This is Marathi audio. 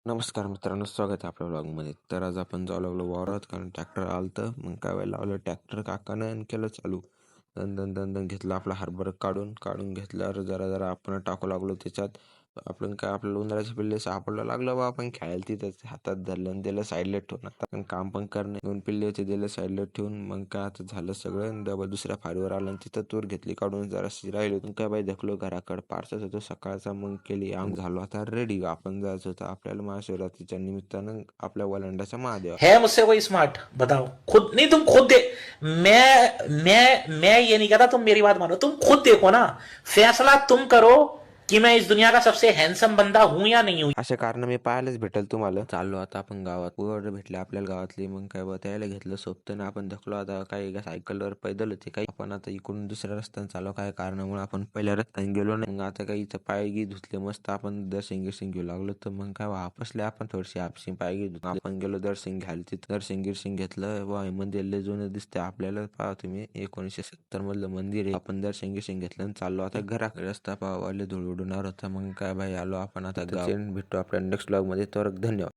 नमस्कार मित्रांनो, स्वागत आहे आपल्या व्लॉगमध्ये. तर आज आपण जाऊ लागलो वावरात, कारण ट्रॅक्टर आलतं. मग काय वेळेला लावलं ट्रॅक्टर काकानं आणि केलं चालू. दन दन दन दन घेतलं आपला हरभरा काढून घेतल्यावर जरा जरा आपण टाकू लागलो त्याच्यात. आपण काय आपल्याला उंदराचे पिल्ले सापडलं लागलं बा, आपण खेळायला तिथंच हातात धरलं आणि दिलं साईडला ठेवून. आता आपण काम पण करणे, 2 पिल्ले होते दिलं साईडला ठेवून. मग काय आता झालं सगळं आणि डबल दुसऱ्या फाडीवर आलं आणि तिथं तूर घेतली काढून, जराशी राहिली. मग काय बाई धकलो घराकडे, पार्सच होतो सकाळचा. मग केली अंग झालो आता रेडी. आपण जायचं होतं आपल्याला महाशिवरात्रीच्या निमित्तानं आपल्या वलंडाच्या महादेवा. है मुझसे कोई स्मार्ट? बताओ खुद। नहीं, तुम खुद दे। मैं ये नहीं कहता, तुम मेरी बात मानो, तुम खुद देखो ना। फैसला तुम करो कि मैं इस दुनिया का सबसे हैंडसम बंदा हूं या नहीं हूं। अशा कारण मी पाहायलाच भेटेल तुम्हाला. चाललो आता आपण गावात, पोरं भेटले आपल्याला गावातली. मग काय बा त्याला घेतलं सोबतं ना आपण धकलो. आता काही सायकलवर पैदल होते, काही आपण आता इकडून दुसऱ्या रस्त्याने चालू. काय कारणामुळे आपण पहिल्या रस्त्याने गेलो नाही. मग आता काही इथं पाय गी धुतले मस्त, आपण दर्शन गिर्शन घेऊ लागलो. तर मग काय वापसले आपण थोडीशी आपशी पाय गी धुतले. आपण गेलो दर्शन घ्यायला. तिथं दर्शन गिर्शन घेतलं. वा मंदिर लय जुनं दिसते आपल्याला. पहा तुम्ही 1970 मधलं मंदिर आहे. आपण दर्शन गिर्शन घेतलं आणि चाललो आता घराकडे. रस्ता पावाले धूळ उडणार होता. मग काय बाई आलो आपण आता गाव. भेटतो आपल्या नेक्स्ट ब्लॉग मध्ये. तर धन्यवाद.